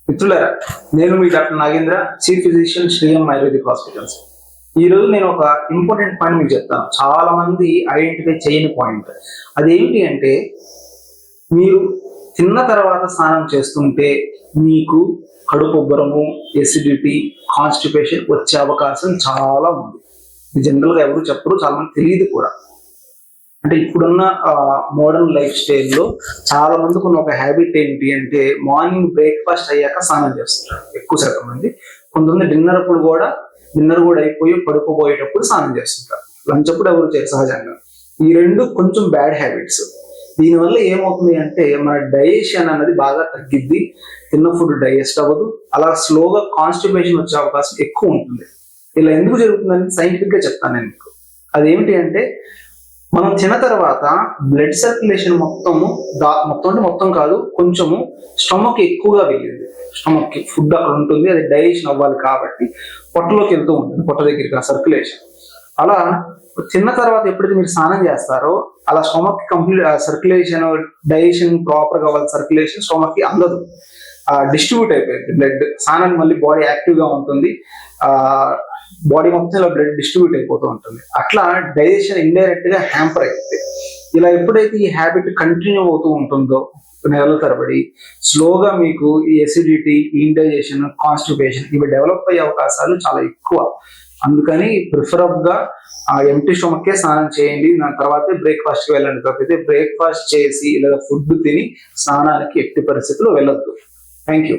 మిత్రులారా, నేను మీ doctor Nagendra, chief physician Sri M Ayurvedic hospitals. ఈ రోజు నేను ఒక ఇంపార్టెంట్ పాయింట్ మీకు చెప్తాను. చాలా మంది ఐడెంటిఫై చేయని పాయింట్. అదేంటి అంటే, మీరు తిన్న తర్వాత స్నానం చేస్తుంటే మీకు కడుపు ఉబ్బరము, ఎసిడిటీ, కాన్స్టిపేషన్ వచ్చే అవకాశం చాలా ఉంది. జనరల్గా ఎవరు చెప్పరు, చాలా మంది తెలియదు కూడా. అంటే ఇప్పుడున్న మోడర్న్ లైఫ్ స్టైల్లో చాలా మందికి ఉన్న ఒక హ్యాబిట్ ఏంటి అంటే, మార్నింగ్ బ్రేక్ఫాస్ట్ అయ్యాక స్నానం చేస్తుంటారు ఎక్కువ శాతం మంది. కొంతమంది డిన్నర్ కూడా అయిపోయి పడుకోబోయేటప్పుడు స్నానం చేస్తుంటారు. లంచ్ అప్పుడు ఎవరు చేయరు సహజంగా. ఈ రెండు కొంచెం బ్యాడ్ హ్యాబిట్స్. దీనివల్ల ఏమవుతుంది అంటే, మన డైజెషన్ అనేది బాగా తగ్గిద్ది, తిన్న ఫుడ్ డైజెస్ట్ అవ్వదు, అలా స్లోగా కాన్స్టిపేషన్ వచ్చే అవకాశం ఎక్కువ ఉంటుంది. ఇలా ఎందుకు జరుగుతుందని సైంటిఫిక్ గా చెప్తాను నేను మీకు. అదేమిటి అంటే, మనం తిన్న తర్వాత బ్లడ్ సర్క్యులేషన్ మొత్తం కాదు, కొంచెము స్టమక్ ఎక్కువగా వెళ్ళింది. స్టమక్ కి ఫుడ్ అక్కడ ఉంటుంది, అది డైజెషన్ అవ్వాలి కాబట్టి పొట్టలోకి వెళ్తూ ఉంటుంది, పొట్ట దగ్గరికి సర్క్యులేషన్. అలా తిన్న తర్వాత ఎప్పుడైతే మీరు స్నానం చేస్తారో, అలా stomach complete circulation, digestion proper గా అవ్వాలి, సర్క్యులేషన్ స్టమక్ కి అందదు, డిస్ట్రిబ్యూట్ అయిపోయింది బ్లడ్. స్నానానికి మళ్ళీ బాడీ యాక్టివ్ గా ఉంటుంది, బాడీ మొత్తం ఇలా బ్లడ్ డిస్ట్రిబ్యూట్ అయిపోతూ ఉంటుంది. అట్లా డైజెషన్ ఇండైరెక్ట్ గా హ్యాంపర్ అవుతుంది. ఇలా ఎప్పుడైతే ఈ హ్యాబిట్ కంటిన్యూ అవుతూ ఉంటుందో నెలల తరబడి, స్లోగా మీకు ఈ ఎసిడిటీ, ఇండైజెషన్, కాన్స్టిపేషన్ ఇవి డెవలప్ అయ్యే అవకాశాలు చాలా ఎక్కువ. అందుకని ప్రిఫరబ్ గా ఎంటీ స్టమక్కే స్నానం చేయండి, దాని తర్వాతే బ్రేక్ఫాస్ట్ కి వెళ్ళండి. కాకపోతే బ్రేక్ఫాస్ట్ చేసి లేదా ఫుడ్ తిని స్నానానికి ఎట్టి పరిస్థితుల్లో వెళ్ళొద్దు. Thank you.